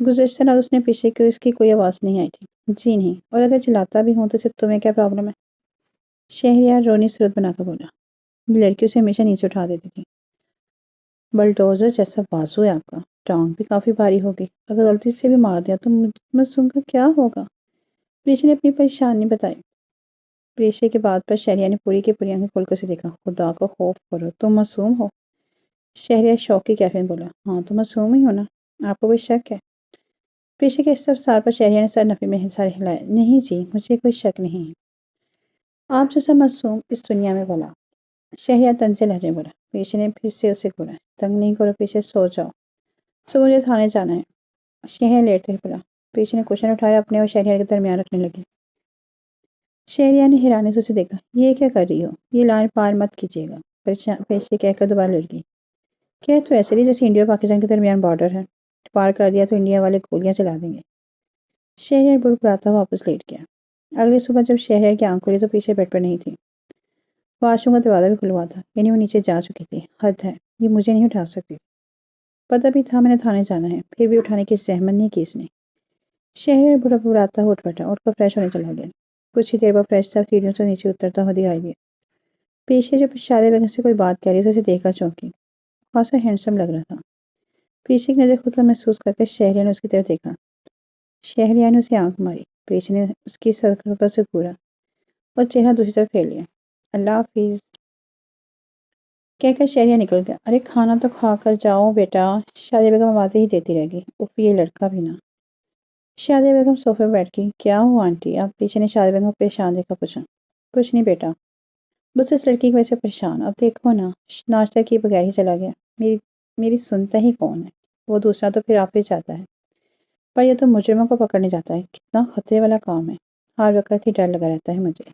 گزشتہ رات اس نے پیچھے کی اس کی کوئی آواز نہیں آئی تھی۔ جی نہیں، اور اگر چلاتا بھی ہوں تو صرف تمہیں کیا پرابلم ہے؟ شہریار رونی صورت بنا کر بولا۔ لڑکیوں سے ہمیشہ نیچے اٹھا دیتی تھی۔ بلڈوزر جیسا بازو ہے آپ کا، ٹانگ بھی کافی بھاری ہوگی، اگر غلطی سے بھی مار دیا تو معصوم کا کیا ہوگا؟ پریشا نے اپنی پریشانی بتائی۔ پریشا کی بات پر شہریار نے پوری کی پوری آنکھیں کھول کر اسے دیکھا۔ خدا کو خوف کرو، تم معصوم ہو؟ شہریار شوق کی کیفیت میں بولا۔ ہاں تو معصوم ہی ہونا، آپ کو کوئی شک ہے؟ پریشا کے استفسار پر شہریار نے سر نفی میں سر ہلایا۔ نہیں جی، مجھے کوئی شک نہیں ہے۔ آپ جیسا معصوم اس دنیا میں بلا۔ شہریار طنز لہجے میں بولا۔ پریشا نے پھر سے اسے گھورا۔ تنگ نہیں کرو پریشا، سو جاؤ، سو مجھے تھانے جانا ہے۔ شہریار لیٹتے ہوئے بولا۔ پریشا نے کوشن اٹھایا، اپنے اور شہریار کے درمیان رکھنے لگی۔ شہریار نے حیرانی سے اسے دیکھا۔ یہ کیا کر رہی ہو؟ یہ لائن پار مت کیجیے گا، پریشا کہہ کر دوبارہ لڑ گئی۔ کہہ تو ایسے رہی جیسے انڈیا اور پاکستان کے درمیان بارڈر ہے، پار کر دیا تو انڈیا والے گولیاں چلا دیں گے۔ شہریار بڑبڑاتا ہوا واپس لیٹ گیا۔ اگلی صبح جب شہریار کی آنکھ کھلی تو پریشا بیڈ پر نہیں تھی۔ واش روم کا دروازہ بھی کھلا ہوا تھا، یعنی وہ نیچے جا چکی تھی۔ حد ہے، یہ مجھے نہیں اٹھا سکتی۔ پتہ بھی تھا میں نے تھانے جانا ہے، پھر بھی اٹھانے کی زحمت نہیں کی اس نے۔ شہریار بڑبڑاتا ہوا اٹھ بیٹھا اور فریش ہونے چلا گیا۔ کچھ ہی دیر بعد فریش صاحب سیڑھیوں سے نیچے اترتا ہوا دکھائی دیا۔ پیشے جو شادی بیگم سے کوئی بات کر رہی تھی اسے دیکھ کر چونکی۔ خاصا ہینڈسم لگ رہا تھا۔ پیشے کی نظر خود پر محسوس کر کے شہریار نے اس کی طرف دیکھا۔ شہریار نے اسے آنکھ ماری۔ پیشے نے اس کی سر پر سے گھورا اور چہرہ دوسری طرف پھیر لیا۔ اللہ حافظ کہہ کر شہریار نکل گیا۔ ارے کھانا تو کھا کر جاؤ بیٹا، شادی بیگم آوازیں ہی دیتی رہ گئی۔ اف یہ لڑکا بھی نہ۔ شادی بیگم صوفے پر بیٹھ گئی۔ کیا ہوا آنٹی؟ آپ پیچھے نے شادی بیگم کو پریشان دیکھا پوچھا۔ کچھ نہیں بیٹا، بس اس لڑکی کی وجہ سے پریشان۔ اب دیکھو نا، ناشتہ کیے بغیر ہی چلا گیا۔ میری سنتا ہی کون ہے؟ وہ دوسرا تو پھر آفس جاتا ہے، پر یہ تو مجرموں کو پکڑنے جاتا ہے۔ کتنا خطرے والا کام ہے، ہر وقت ہی ڈر لگا رہتا ہے مجھے۔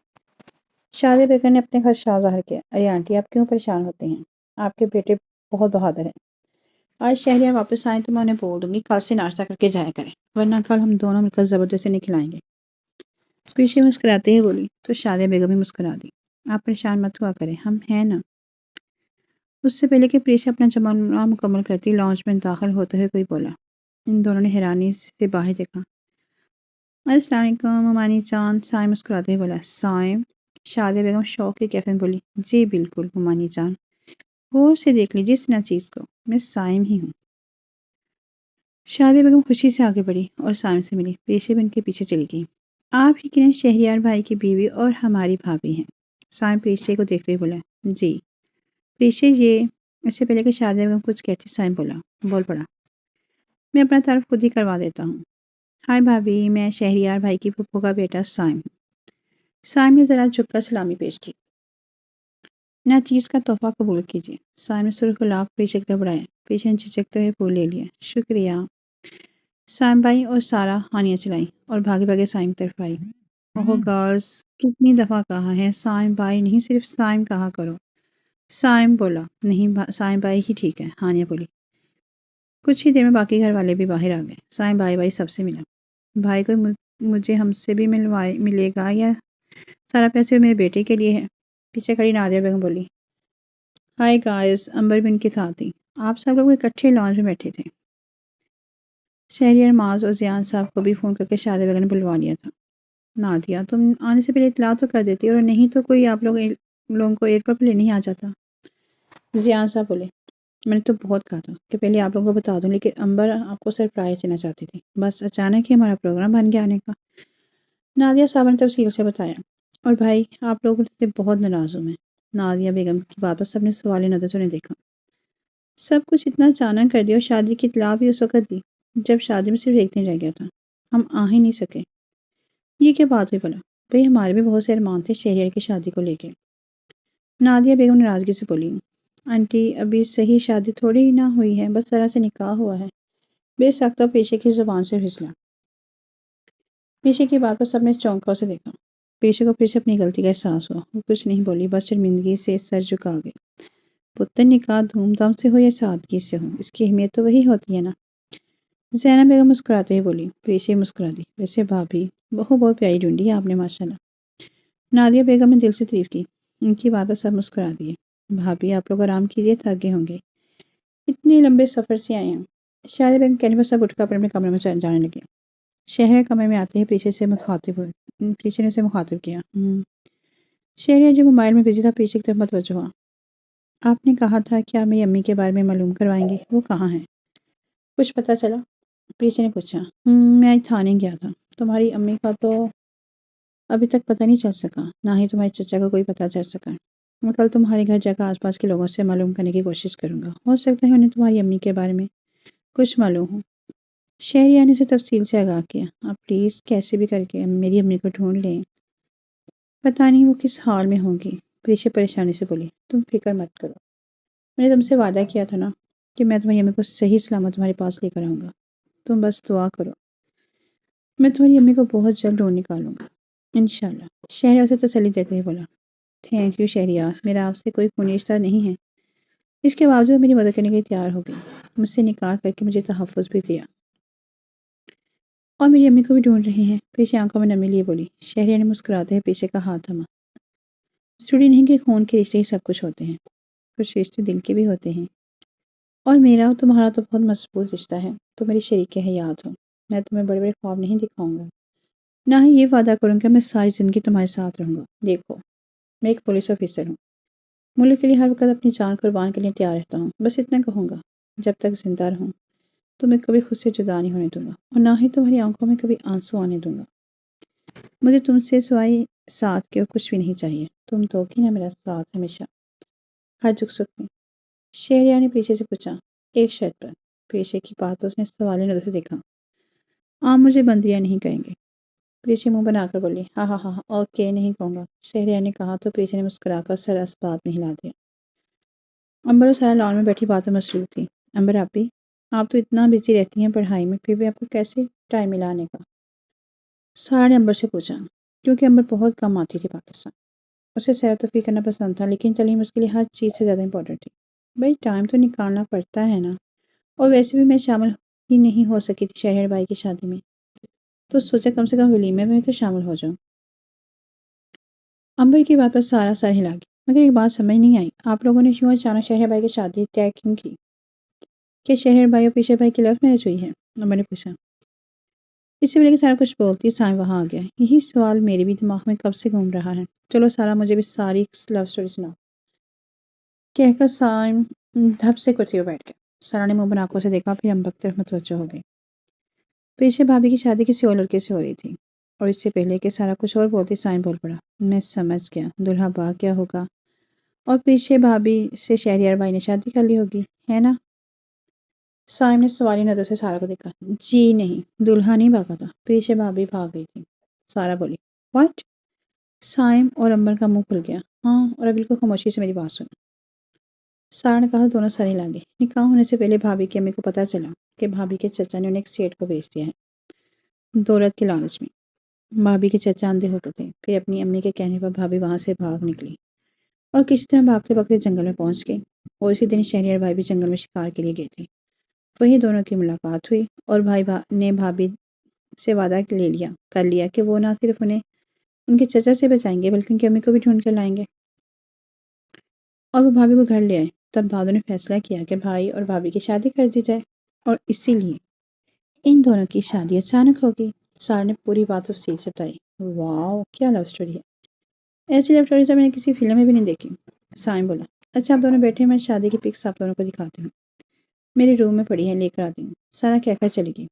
شادی بیگم نے اپنے خدشات ظاہر کیا۔ ارے آنٹی آپ کیوں پریشان ہوتے ہیں؟ آپ کے بیٹے بہت بہادر ہیں۔ آج شہریار واپس آئیں تو میں انہیں بول دوں گی کل سے ناشتہ کر کے جایا کریں، ورنہ کل ہم دونوں مل کر زبردستی نہیں کھلائیں گے۔ پیشے مسکراتے ہی بولی تو شادی بیگم بھی مسکرا دی۔ آپ پریشان مت ہوا کریں، ہم ہیں نا۔ اس سے پہلے کہ پریشا اپنا جملہ مکمل کرتی، لانچ میں داخل ہوتے ہوئے کوئی بولا۔ ان دونوں نے حیرانی سے باہر دیکھا۔ السلام علیکم ممانی جان، سائم مسکراتے ہوئے بولا۔ سائم؟ شادی بیگم شوق کی کیفیت میں بولی۔ جی بالکل ممانی جان، غور سے دیکھ لیجیے اس چیز کو، میں سائم ہی ہوں۔ شادی بیگم خوشی سے آگے بڑھی اور سائم سے ملی۔ پیشے بھی ان کے پیچھے چلی گئی۔ آپ یقیناً شہریار بھائی کی بیوی اور ہماری بھابھی ہیں؟ سائم پیشے کو دیکھتے ہوئے بولا۔ جی۔ پیشے یہ اس سے پہلے کہ شادی بیگم کچھ کہتی سائم بول پڑا۔ میں اپنا تعارف خود ہی کروا دیتا ہوں۔ ہائے بھابھی، میں شہریار بھائی کی پھپھو کا بیٹا سائم ہوں۔ سائم نے ذرا جھک کر سلامی پیش کی۔ ناچیز کا تحفہ قبول کیجیے۔ سائم نے سرخ گلاب پیشے کی طرف بڑھایا۔ پیشے نے جھجکتے ہوئے پھول لے لیا۔ شکریہ۔ سائم بھائی اور سارا ہانیاں چلائیں اور بھاگے بھاگے سائم کی طرف آئی۔ اوہ گرلز، کتنی دفعہ کہا ہے سائم بھائی نہیں صرف سائم کہا کرو۔ سائم بولا۔ نہیں سائم بھائی ہی ٹھیک ہے، ہانیہ بولی۔ کچھ ہی دیر میں باقی گھر والے بھی باہر آ گئے۔ سائم بھائی سب سے ملا۔ بھائی کوئی مجھے ہم سے بھی ملے گا یا سارا پیسے میرے بیٹے کے لیے ہے؟ پیچھے کھڑی نادیہ بیگم بولی۔ ہائے گائز، امبر بھی ان کے ساتھ تھی۔ آپ سب لوگ اکٹھے لانچ میں بیٹھے تھے۔ شہریار معاذ اور زیان صاحب کو بھی فون کر کے شادی بیگم نے بلوا لیا تھا۔ نادیہ، تم آنے سے پہلے اطلاع تو کر دیتی، اور نہیں تو کوئی آپ لوگوں کو ایئرپورٹ پر لینے ہی آ جاتا۔ زیان صاحب بولے۔ میں نے تو بہت کہا تھا کہ پہلے آپ لوگوں کو بتا دوں، لیکن امبر آپ کو سرپرائز دینا چاہتی تھی، بس اچانک ہی ہمارا پروگرام بن گیا آنے کا۔ نادیہ صاحب نے تفصیل سے بتایا۔ اور بھائی آپ لوگوں سے بہت ناراض ہوں میں۔ نادیہ بیگم کی بات پر سب نے سوالی نظر سے انہیں دیکھا۔ سب کچھ اتنا اچانک کر دیا اور شادی کی اطلاع بھی اس وقت دی جب شادی میں صرف ایک دن رہ گیا تھا، ہم آ ہی نہیں سکے۔ یہ کیا بات ہوئی بھلا؟ بھئی ہمارے بھی بہت سے ارمان تھے شہریار کی شادی کو لے کے۔ نادیہ بیگم ناراضگی سے بولی۔ آنٹی ابھی صحیح شادی تھوڑی ہی نہ ہوئی ہے، بس طرح سے نکاح ہوا ہے۔ بے ساختہ پیشے کی زبان سے پھسلا۔ پیشے کی بات پر سب نے چونکا اسے دیکھا۔ پیشے کو پھر سے اپنی غلطی کا احساس ہوا۔ وہ کچھ نہیں بولی، بس شرمندگی سے سر جھکا گئی۔ پتر نکاح دھوم دھام سے ہو یا سادگی سے ہو، اس کی اہمیت تو وہی ہوتی ہے نا۔ زینب بیگم مسکراتے ہی بولی۔ پیشے مسکرا دی۔ ویسے بھابھی بہو بہت پیاری ڈھونڈی ہے آپ نے ماشاءاللہ۔ نادیہ بیگم نے دل سے تعریف کی۔ ان کی بات پر سب مسکرا دیے۔ بھابھی آپ لوگ آرام کیجیے، تھک گئے ہوں گے، اتنے لمبے سفر سے آئے ہیں۔ شاہدہ بیگم کہنے پر سب اٹھ کر اپنے اپنے کمرے میں جانے لگے۔ شہریار کمرے میں آتے ہی پیچھے سے مخاطب کیا۔ شہریار جو موبائل میں بزی تھا پیچھے کی طرف متوجہ ہوا۔ آپ نے کہا تھا کہ آپ میری امی کے بارے میں معلوم کروائیں گے، وہ کہاں ہیں؟ کچھ پتہ چلا؟ پیچھے نے پوچھا۔ میں آج تھانے گیا تھا۔ تمہاری امی کا تو ابھی تک پتہ نہیں چل سکا، نہ ہی تمہارے چچا کا کوئی پتہ چل سکا۔ میں کل تمہارے گھر جا کر آس پاس کے لوگوں سے معلوم کرنے کی کوشش کروں گا، ہو سکتا ہے انہیں تمہاری امی کے بارے میں کچھ معلوم ہو۔ شہریار نے اسے تفصیل سے آگاہ کیا۔ آپ پلیز کیسے بھی کر کے میری امی کو ڈھونڈ لیں، پتہ نہیں وہ کس حال میں ہوں گی۔ پریشا پریشانی سے بولی۔ تم فکر مت کرو، میں نے تم سے وعدہ کیا تھا نا کہ میں تمہاری امی کو صحیح سلامت تمہارے پاس لے کر آؤں گا، تم بس دعا کرو، میں تمہاری امی کو بہت جلد ڈھونڈ نکالوں گا انشاءاللہ۔ شہریار اسے تسلی دیتے ہوئے بولا۔ تھینک یو شہریار، میرا آپ سے کوئی خونی رشتہ نہیں ہے، اس کے باوجود میری مدد کرنے کے لیے تیار ہو گئی، مجھ سے نکاح کر کے مجھے تحفظ بھی دیا، اور میری امی کو بھی ڈھونڈ رہی ہیں۔ پیچھے آنکھوں میں نمی لیے بولی۔ شہریار نے مسکراتے ہوئے پیچھے کا ہاتھ تھاما۔ ضروری نہیں کہ خون کے رشتے ہی سب کچھ ہوتے ہیں، کچھ رشتے دل کے بھی ہوتے ہیں، اور میرا اور تمہارا تو بہت مضبوط رشتہ ہے، تو میری شریک حیات ہو۔ میں تمہیں بڑے بڑے خواب نہیں دکھاؤں گا، نہ ہی یہ وعدہ کروں گا میں ساری زندگی تمہارے ساتھ رہوں گا۔ دیکھو، میں ایک پولیس آفیسر ہوں، ملک کے لیے ہر وقت اپنی جان قربان کے لیے تیار رہتا ہوں، بس اتنا کہوں گا، جب تک زندہ رہوں تو میں کبھی خود سے جدا نہیں ہونے دوں گا، اور نہ ہی تمہاری آنکھوں میں کبھی آنسو آنے دوں گا۔ مجھے تم سے سوائے ساتھ کے اور کچھ بھی نہیں چاہیے، تم دو گی نا میرا ساتھ ہمیشہ، ہر دکھ سکھ میں؟ شہریار نے پیچھے سے پوچھا۔ ایک شرط پر۔ پیشے کی بات تو اس نے سوالی نظر سے دیکھا۔ آپ مجھے بندریا نہیں کہیں گے؟ پریشا منہ بنا کر بولی۔ ہاں ہاں ہاں اوکے، نہیں کہوں گا، شہریار نے کہا تو پریشا نے مسکرا کر سر اس بات میں ہلا دیا۔ امبر اور سارا لان میں بیٹھی باتوں میں مصروف تھی۔ امبر آپی، آپ تو اتنا بزی رہتی ہیں پڑھائی میں، پھر بھی آپ کو کیسے ٹائم ملا آنے کا؟ سارا نے امبر سے پوچھا۔ کیونکہ امبر بہت کم آتی تھی پاکستان، اسے سیر و تفریح کرنا پسند تھا، لیکن تعلیم اس کے لیے ہر چیز سے زیادہ امپورٹنٹ تھی۔ بھائی ٹائم تو نکالنا پڑتا ہے نا، اور ویسے بھی میں شامل ہی نہیں ہو سکی تھی شہریار بھائی کی شادی میں، تو سوچا کم سے کم ولیمے میں تو شامل ہو جاؤں۔ امبر کی بات پر سارا سر ہلا گیا، مگر ایک بات سمجھ نہیں آئی، آپ لوگوں نے یوں اچانک شہریار بھائی کی شادی طے کیوں کی؟ کیا شہریار بھائی اور پیشے بھائی کی لو میرج ہوئی ہے؟ امبر نے پوچھا۔ اس سے پہلے کہ سارا کچھ بولتی سائم وہاں آ گیا۔ یہی سوال میرے بھی دماغ میں کب سے گھوم رہا ہے، چلو سارا مجھے بھی ساری لو سٹوری سناؤ، کہہ کر سائم دھپ سے کرسی پر بیٹھ گیا۔ سارا نے منہ بنا کر اسے دیکھا، پھر امبر کی طرف متوجہ ہو گئی۔ پیشے بھابھی کی شادی کسی اور لڑکے سے ہو رہی تھی، اور اس سے پہلے کہ سارا کچھ اور بولتی سائم بول پڑا۔ میں سمجھ گیا، دلہا با کیا ہوگا، اور پیشے بھابھی سے شہریار بھائی نے شادی کر لی ہوگی، ہے نا؟ سائم نے سوالی نظر سے سارا کو دیکھا۔ جی نہیں، دلہا نہیں بھاگا تھا، پیشے بھابھی بھاگ گئی تھی، سارا بولی۔ واٹ؟ سائم اور امبر کا منہ کھل گیا۔ ہاں، اور اب بالکل خاموشی سے میری بات سنو، سارا نے کہا۔ دونوں سر ہلا گئے۔ نکاح ہونے سے پہلے بھابھی کی امی کو پتہ چلا کہ بھابھی کے چچا نے انہیں ایک سیٹ کو بیچ دیا ہے، دولت کے لالچ میں۔ بھابھی کے چچا اندھے ہو گئے تھے، پھر اپنی امی کے کہنے پر بھابھی وہاں سے بھاگ نکلی اور کسی طرح بھاگتے بھاگتے جنگل میں پہنچ گئی، اور اسی دن شہریار بھائی بھی جنگل میں شکار کے لیے گئے تھے۔ وہیں دونوں کی ملاقات ہوئی، اور بھائی نے بھابھی سے وعدہ کر لیا کہ وہ نہ صرف انہیں ان کے چچا سے بچائیں گے بلکہ ان کی امی کو بھی ڈھونڈ کر لائیں گے، اور وہ بھابھی کو گھر لے آئے۔ تب دادو نے فیصلہ کیا کہ بھائی اور بھابھی کی شادی کر دی جائے، اور اسی لیے ان دونوں کی شادی اچانک ہوگی۔ سارا نے پوری بات تفصیل سے بتائی۔ واو، کیا لو سٹوری ہے، ایسی لو سٹوری تو میں نے کسی فلم میں بھی نہیں دیکھی۔ سائم بولا۔ اچھا آپ دونوں بیٹھے، میں شادی کی پکس آپ دونوں کو دکھاتی ہوں، میرے روم میں پڑی ہے، لے کر آتی ہوں، سارا کہہ کر چلی گئی۔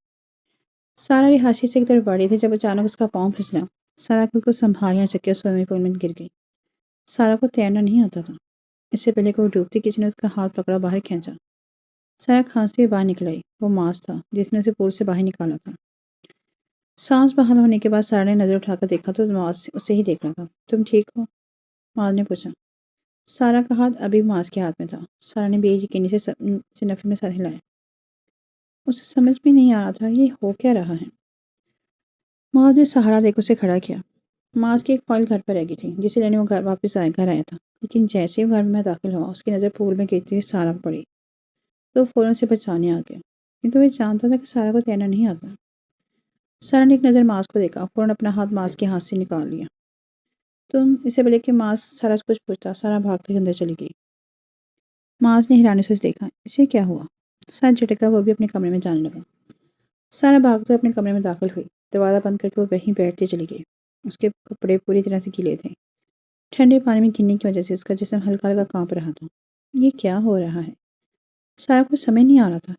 سارا رہائشی سے ایک طرف بڑھی تھی جب اچانک اس کا پاؤں پھسلا، سارا خود کو سنبھال نہ سکی اور سوئمنگ پول میں گر گئی۔ سارا کو تیرنا نہیں آتا تھا، اس سے پہلے کہ وہ ڈوبتی کسی نے اس کا ہاتھ پکڑا، باہر کھینچا۔ سارا کھانستی ہوئی باہر نکل آئی، وہ ماس تھا جس نے اسے پول سے باہر نکالا تھا۔ سانس بحال ہونے کے بعد سارا نے نظر اٹھا کر دیکھا تو ماس اسے ہی دیکھ رہا تھا۔ تم ٹھیک ہو؟ ماس نے پوچھا۔ سارا کا ہاتھ ابھی ماس کے ہاتھ میں تھا۔ سارا نے بے یقینی سے نفی میں سر ہلایا، اسے سمجھ بھی نہیں آ رہا تھا یہ ہو کیا رہا ہے۔ ماس نے سہارا دے کر اسے کھڑا کیا۔ ماس کی ایک فائل گھر پر رہ گئی تھی جسے لینے وہ واپس گھر آیا تھا، لیکن جیسے ہی گھر میں داخل ہوا اس کی نظر پول میں گرتی ہوئی سارا پر پڑی تو فوراً سے بچانے آ گیا، کیونکہ وہ جانتا تھا کہ سارا کو تیرنا نہیں آتا۔ سارا نے ایک نظر ماس کو دیکھا، فوراً اپنا ہاتھ ماس کے ہاتھ سے نکال لیا۔ تم، اسے بولے کہ ماس سارا سے کچھ پوچھتا، سارا بھاگتے اندر چلی گئی۔ ماس نے حیرانی سے اسے دیکھا۔ اسے کیا ہوا؟ سر جھٹکا وہ بھی اپنے کمرے میں جانے لگا۔ سارا بھاگتے ہوئے اپنے کمرے میں داخل ہوئی۔ دروازہ بند کر کے وہ وہیں بیٹھتی چلی گئی۔ اس کے کپڑے پوری طرح سے گیلے تھے۔ ٹھنڈے پانی میں گرنے کی وجہ سے اس کا جسم ہلکا ہلکا کانپ رہا تھا۔ یہ کیا ہو رہا ہے؟ سارا کو سمجھ نہیں آ رہا تھا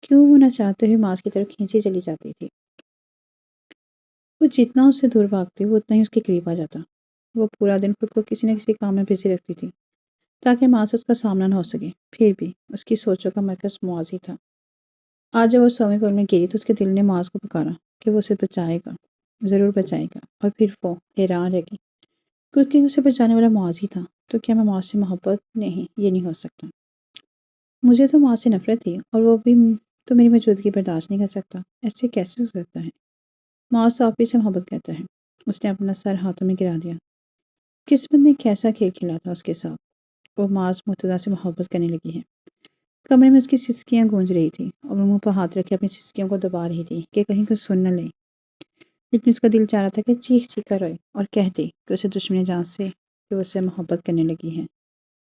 کیوں وہ نہ چاہتے ہوئے ماس کی طرف کھینچی چلی جاتی تھی۔ وہ جتنا اس سے دور بھاگتی وہ اتنا ہی اس کے قریب آ جاتا۔ وہ پورا دن خود کو کسی نہ کسی کام میں بزی رکھتی تھی تاکہ ماں سے اس کا سامنا نہ ہو سکے۔ پھر بھی اس کی سوچوں کا مرکز معاذ ہی تھا۔ آج جب وہ سوئمنگ پول میں گری تو اس کے دل نے معاذ کو پکارا کہ وہ اسے بچائے گا، ضرور بچائے گا۔ اور پھر وہ حیران رہ گئی کیونکہ اسے بچانے والا معاذ ہی تھا۔ تو کیا میں معاذ سے محبت؟ نہیں، یہ نہیں ہو سکتا۔ مجھے تو معاذ سے نفرت تھی اور وہ بھی تو میری موجودگی برداشت نہیں کر سکتا۔ ایسے کیسے ہو سکتا ہے؟ معاذ تو آپ ہی سے محبت کرتا ہے۔ اس نے اپنا سر ہاتھوں میں گرا دیا۔ قسمت نے کیسا کھیل کھیلا تھا اس کے ساتھ۔ وہ معاذ مرتضیٰ سے محبت کرنے لگی ہے۔ کمرے میں اس کی سسکیاں گونج رہی تھی اور وہ منہ پر ہاتھ رکھے اپنی سسکیوں کو دبا رہی تھی کہ کہیں کچھ سن نہ لے، لیکن اس کا دل چاہ رہا تھا کہ چیخ چیخ کر روئے اور کہہ دے کہ اسے دشمن جان سے کہ وہ اس سے محبت کرنے لگی ہے۔